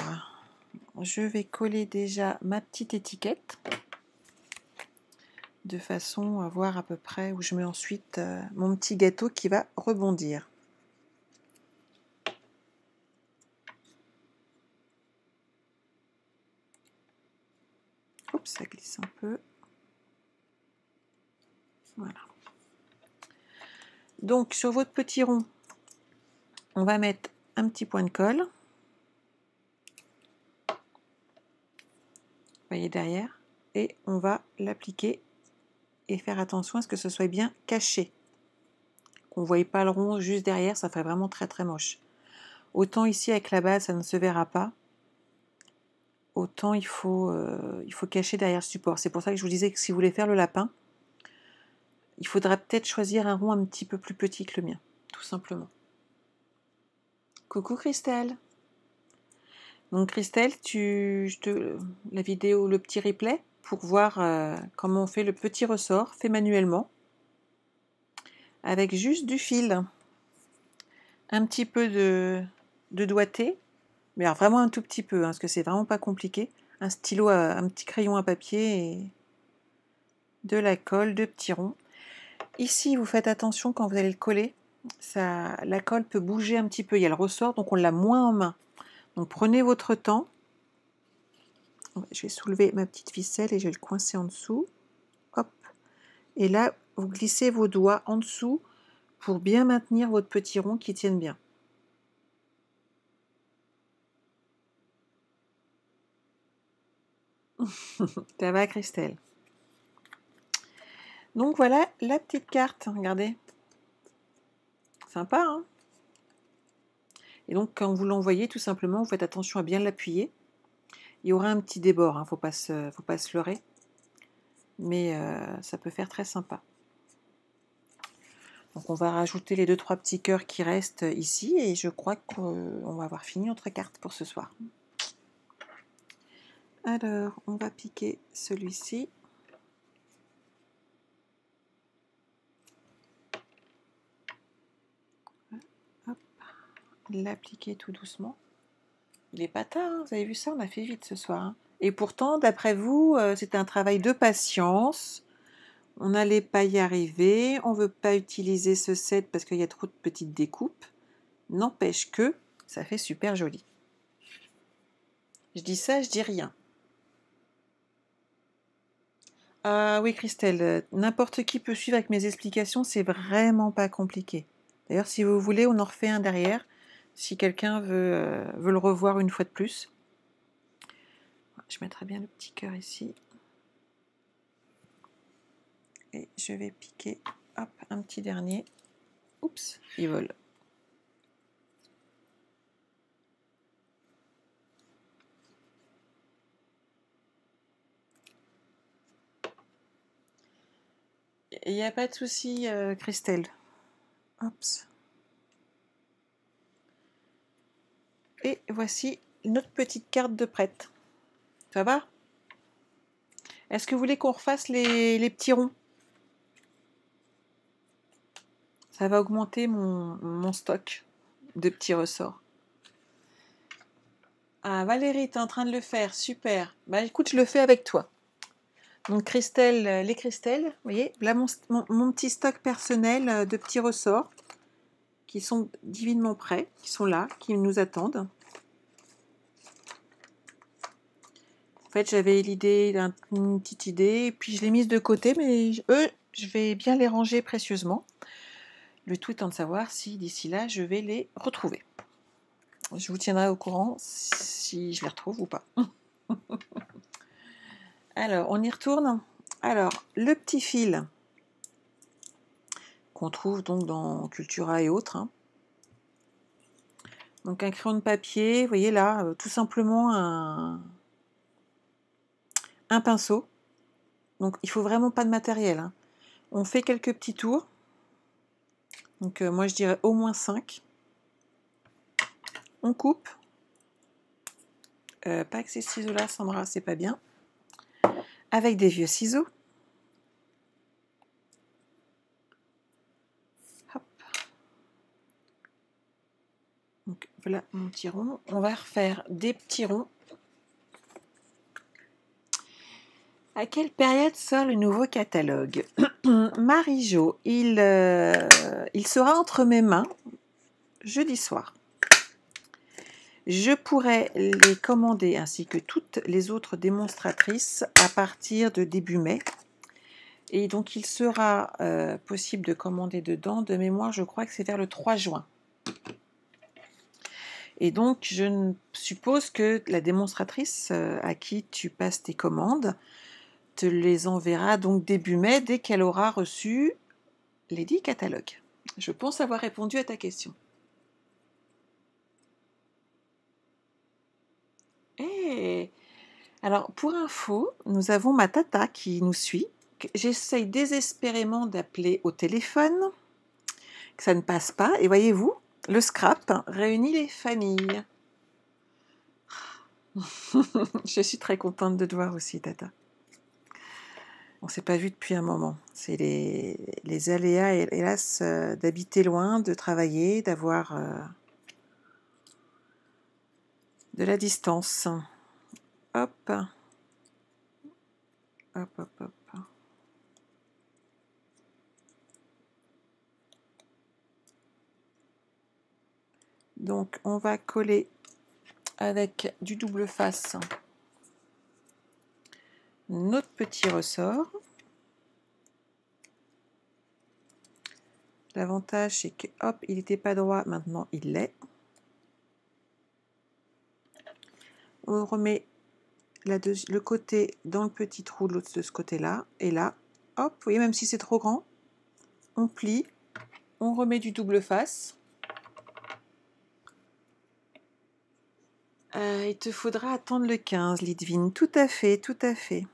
je vais coller déjà ma petite étiquette de façon à voir à peu près où je mets ensuite mon petit gâteau qui va rebondir. Oups, ça glisse un peu. Voilà. Donc sur votre petit rond, on va mettre un petit point de colle. Vous voyez derrière. Et on va l'appliquer et faire attention à ce que ce soit bien caché. Qu'on ne voie pas le rond juste derrière, ça ferait vraiment très très moche. Autant ici avec la base, ça ne se verra pas. Autant il faut cacher derrière le support. C'est pour ça que je vous disais que si vous voulez faire le lapin, il faudra peut-être choisir un rond un petit peu plus petit que le mien, tout simplement. Coucou Christelle. Donc Christelle, la vidéo, le petit replay, pour voir comment on fait le petit ressort, fait manuellement, avec juste du fil, un petit peu de doigté, mais alors vraiment un tout petit peu, parce que c'est vraiment pas compliqué. Un stylo, un petit crayon à papier et de la colle, deux petits ronds. Ici, vous faites attention quand vous allez le coller, la colle peut bouger un petit peu, il y a le ressort, donc on l'a moins en main. Donc prenez votre temps. Je vais soulever ma petite ficelle et je vais le coincer en dessous. Hop. Et là, vous glissez vos doigts en dessous pour bien maintenir votre petit rond qui tienne bien. Ça va, Christelle? Donc voilà la petite carte, regardez. Sympa, hein? Et donc quand vous l'envoyez, tout simplement, vous faites attention à bien l'appuyer. Il y aura un petit débord, hein, faut pas se leurrer. Mais ça peut faire très sympa. Donc on va rajouter les 2-3 petits cœurs qui restent ici et je crois qu'on va avoir fini notre carte pour ce soir. Alors on va piquer celui-ci. L'appliquer tout doucement. Il est pas tard, hein, vous avez vu ça, on a fait vite ce soir. Hein. Et pourtant, d'après vous, c'est un travail de patience. On n'allait pas y arriver. On ne veut pas utiliser ce set parce qu'il y a trop de petites découpes. N'empêche que ça fait super joli. Je dis ça, je dis rien. Ah oui, Christelle, n'importe qui peut suivre avec mes explications, c'est vraiment pas compliqué. D'ailleurs, si vous voulez, on en refait un derrière, si quelqu'un veut le revoir une fois de plus. Je mettrai bien le petit cœur ici. Et je vais piquer, hop, un petit dernier. Oups, il vole. Il n'y a pas de souci, Christelle. Oups. Et voici notre petite carte de prête. Ça va? Est-ce que vous voulez qu'on refasse les petits ronds? Ça va augmenter mon stock de petits ressorts. Ah, Valérie, tu es en train de le faire, super. Bah écoute, je le fais avec toi. Donc Christelle, les Christelle, vous voyez, là mon petit stock personnel de petits ressorts qui sont divinement prêts, qui sont là, qui nous attendent. En fait, j'avais l'idée, une petite idée, et puis je l'ai mise de côté, mais eux, je vais bien les ranger précieusement. Le tout étant de savoir si d'ici là, je vais les retrouver. Je vous tiendrai au courant si je les retrouve ou pas. Alors, on y retourne. Alors, le petit fil qu'on trouve donc dans Cultura et autres. Hein. Donc, un crayon de papier, vous voyez là, tout simplement un pinceau. Donc, il faut vraiment pas de matériel. Hein. On fait quelques petits tours. Donc, moi, je dirais au moins 5. On coupe. Pas avec ces ciseaux-là, Sandra, c'est pas bien. Avec des vieux ciseaux. Hop. Donc, voilà mon petit rond. On va refaire des petits ronds. À quelle période sort le nouveau catalogue? Marie-Jo, il sera entre mes mains jeudi soir. Je pourrai les commander ainsi que toutes les autres démonstratrices à partir de début mai. Et donc il sera possible de commander dedans. De mémoire, je crois que c'est vers le 3 juin. Et donc je suppose que la démonstratrice à qui tu passes tes commandes te les enverra donc début mai dès qu'elle aura reçu les 10 catalogues. Je pense avoir répondu à ta question. Hey. Alors, pour info, nous avons ma tata qui nous suit. J'essaye désespérément d'appeler au téléphone, que ça ne passe pas. Et voyez-vous, le scrap réunit les familles. Je suis très contente de te voir aussi, tata. On ne s'est pas vu depuis un moment. C'est les aléas, hélas, d'habiter loin, de travailler, d'avoir de la distance. Hop. Hop, hop, hop. Donc, on va coller avec du double face notre petit ressort. L'avantage, c'est que, hop, il n'était pas droit, maintenant il l'est. On remet le côté dans le petit trou, l'autre de ce côté-là, et là, hop, vous voyez, même si c'est trop grand, on plie, on remet du double face. Il te faudra attendre le 15, Lidvine, tout à fait, tout à fait.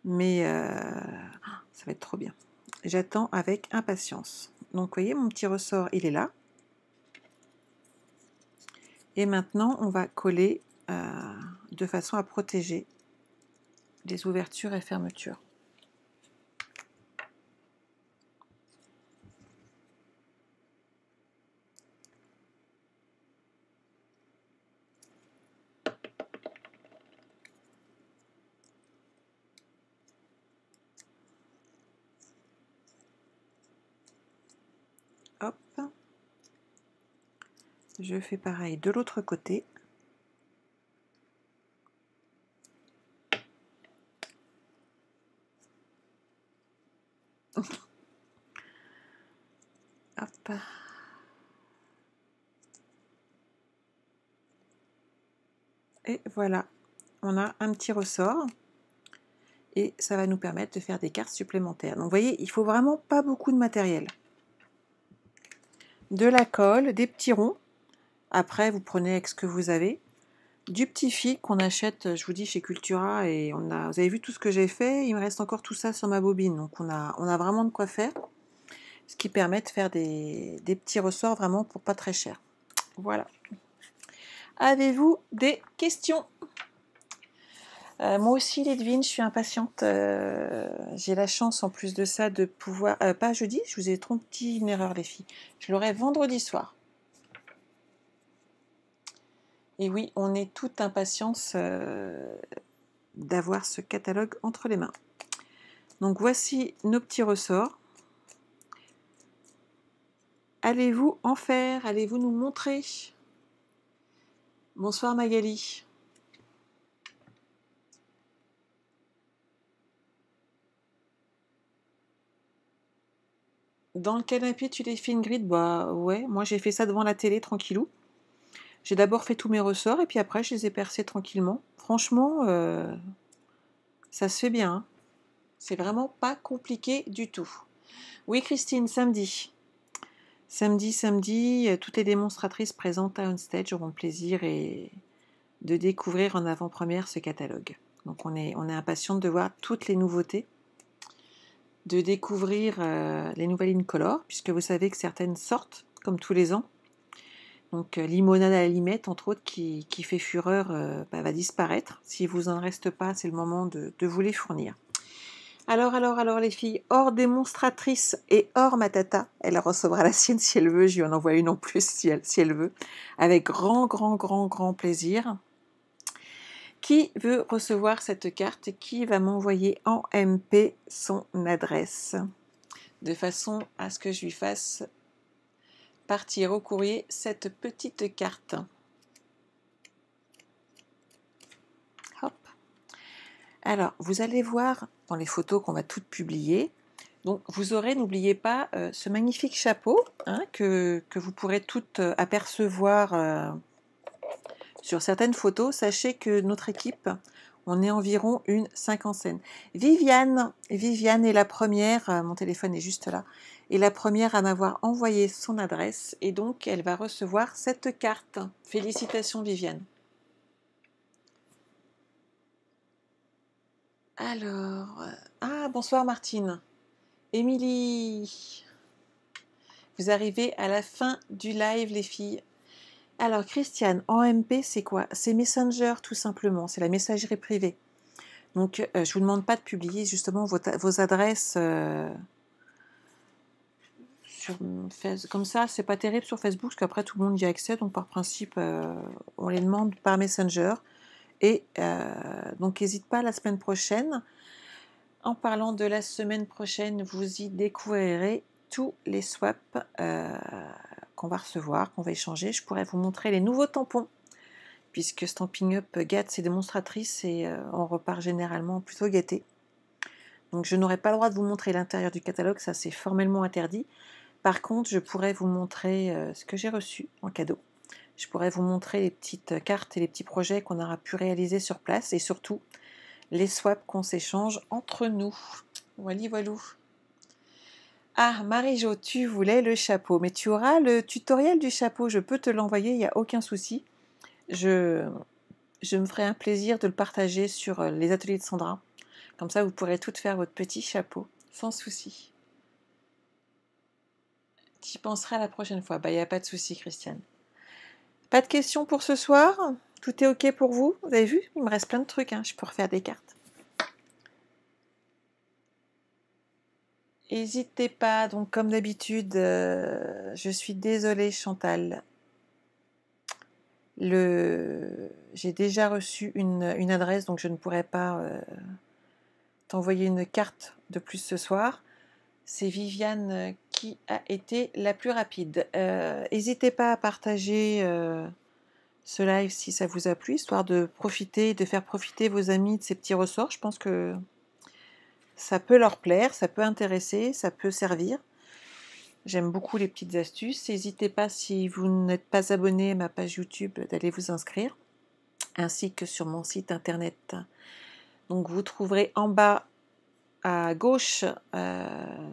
Mais ça va être trop bien. J'attends avec impatience. Donc, vous voyez, mon petit ressort, il est là. Et maintenant, on va coller de façon à protéger les ouvertures et fermetures. Hop. Je fais pareil de l'autre côté. Hop. Et voilà, on a un petit ressort. Et ça va nous permettre de faire des cartes supplémentaires. Donc vous voyez, il faut vraiment pas beaucoup de matériel. De la colle, des petits ronds. Après, vous prenez avec ce que vous avez. Du petit fil qu'on achète, je vous dis, chez Cultura. Et vous avez vu tout ce que j'ai fait. Il me reste encore tout ça sur ma bobine. Donc on a vraiment de quoi faire. Ce qui permet de faire des petits ressorts vraiment pour pas très cher. Voilà. Avez-vous des questions? Moi aussi, Lidvine, je suis impatiente. J'ai la chance, en plus de ça, de pouvoir... pas jeudi, je vous ai trompé, une erreur, les filles. Je l'aurai vendredi soir. Et oui, on est toute impatience d'avoir ce catalogue entre les mains. Donc, voici nos petits ressorts. Allez-vous en faire? Allez-vous nous montrer? Bonsoir Magali. Dans le canapé, tu les fais, Ingrid? Bah ouais, moi j'ai fait ça devant la télé, tranquillou. J'ai d'abord fait tous mes ressorts et puis après je les ai percés tranquillement. Franchement, ça se fait bien, hein. C'est vraiment pas compliqué du tout. Oui Christine, samedi. Samedi, toutes les démonstratrices présentes à OnStage auront le plaisir de découvrir en avant-première ce catalogue. Donc on est impatiente de voir toutes les nouveautés, de découvrir les nouvelles Incolor, puisque vous savez que certaines sortent, comme tous les ans. Donc limonade à la limette, entre autres, qui fait fureur, va disparaître. S'il vous en reste pas, c'est le moment de vous les fournir. Alors les filles, hors démonstratrice et hors matata, elle recevra la sienne si elle veut, je lui en envoie une en plus si elle veut, avec grand plaisir. Qui veut recevoir cette carte? Qui va m'envoyer en MP son adresse? De façon à ce que je lui fasse partir au courrier cette petite carte. Hop. Alors, vous allez voir dans les photos qu'on va toutes publier. Donc, vous aurez, n'oubliez pas, ce magnifique chapeau que vous pourrez toutes apercevoir sur certaines photos. Sachez que notre équipe, on est environ une cinquantaine. Viviane est la première, mon téléphone est juste là, est la première à m'avoir envoyé son adresse et donc elle va recevoir cette carte. Félicitations Viviane. Alors, bonsoir Martine. Émilie, vous arrivez à la fin du live les filles. Alors Christiane, en MP c'est quoi? C'est Messenger tout simplement, c'est la messagerie privée. Donc je ne vous demande pas de publier justement vos adresses comme ça, c'est pas terrible sur Facebook parce qu'après tout le monde y a accès, donc par principe on les demande par Messenger. Et donc n'hésite pas la semaine prochaine. En parlant de la semaine prochaine, vous y découvrirez tous les swaps qu'on va recevoir, qu'on va échanger. Je pourrais vous montrer les nouveaux tampons, puisque Stamping Up gâte ses démonstratrices et on repart généralement plutôt gâté. Donc je n'aurai pas le droit de vous montrer l'intérieur du catalogue, ça c'est formellement interdit. Par contre, je pourrais vous montrer ce que j'ai reçu en cadeau. Je pourrais vous montrer les petites cartes et les petits projets qu'on aura pu réaliser sur place et surtout les swaps qu'on s'échange entre nous. Voilou. Ah, Marie-Jo, tu voulais le chapeau, mais tu auras le tutoriel du chapeau, je peux te l'envoyer, il n'y a aucun souci. Je me ferai un plaisir de le partager sur les ateliers de Sandra. Comme ça, vous pourrez toutes faire votre petit chapeau, sans souci. Tu y penseras la prochaine fois. Il n'y a pas de souci, Christiane. Pas de questions pour ce soir? Tout est OK pour vous? Vous avez vu? Il me reste plein de trucs, je peux refaire des cartes. N'hésitez pas, donc comme d'habitude, je suis désolée Chantal. J'ai déjà reçu une adresse, donc je ne pourrai pas t'envoyer une carte de plus ce soir. C'est Viviane qui a été la plus rapide. N'hésitez pas à partager ce live si ça vous a plu, histoire de faire profiter vos amis de ces petits ressorts. Je pense que ça peut leur plaire, ça peut intéresser, ça peut servir. J'aime beaucoup les petites astuces. N'hésitez pas, si vous n'êtes pas abonné à ma page YouTube, d'aller vous inscrire, ainsi que sur mon site internet. Donc vous trouverez en bas à gauche,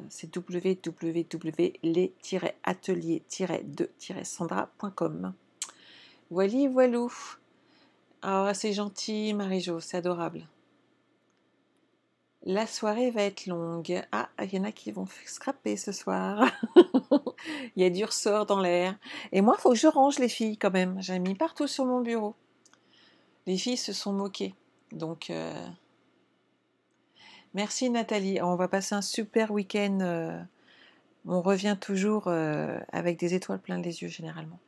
c'est www.les-ateliers-de-sandra.com. Voilou. Oh, c'est gentil, Marie-Jo, c'est adorable. La soirée va être longue. Ah, il y en a qui vont scraper ce soir. Il y a du ressort dans l'air. Et moi, il faut que je range les filles quand même. J'ai mis partout sur mon bureau. Les filles se sont moquées. Donc, merci Nathalie. On va passer un super week-end. On revient toujours avec des étoiles plein les yeux généralement.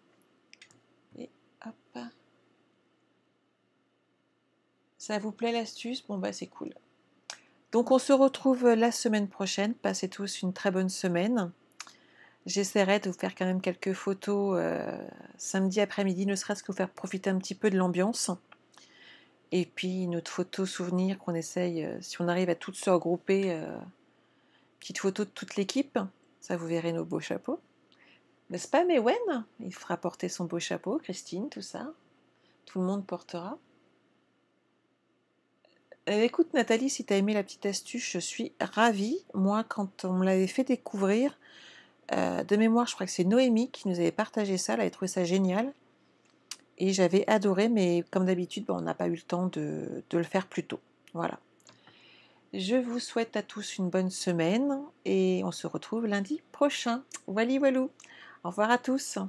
Et hop. Ça vous plaît l'astuce? Bon bah c'est cool. Donc on se retrouve la semaine prochaine. Passez tous une très bonne semaine. J'essaierai de vous faire quand même quelques photos samedi après-midi, ne serait-ce que vous faire profiter un petit peu de l'ambiance. Et puis notre photo souvenir qu'on essaye, si on arrive à toutes se regrouper, petite photo de toute l'équipe. Ça vous verrez nos beaux chapeaux. N'est-ce pas Mewen? Il fera porter son beau chapeau, Christine, tout ça. Tout le monde portera. Écoute Nathalie, si tu as aimé la petite astuce, je suis ravie. Moi, quand on me l'avait fait découvrir, de mémoire, je crois que c'est Noémie qui nous avait partagé ça, elle avait trouvé ça génial. Et j'avais adoré, mais comme d'habitude, on n'a pas eu le temps de le faire plus tôt. Voilà. Je vous souhaite à tous une bonne semaine et on se retrouve lundi prochain. Wally walou. Au revoir à tous.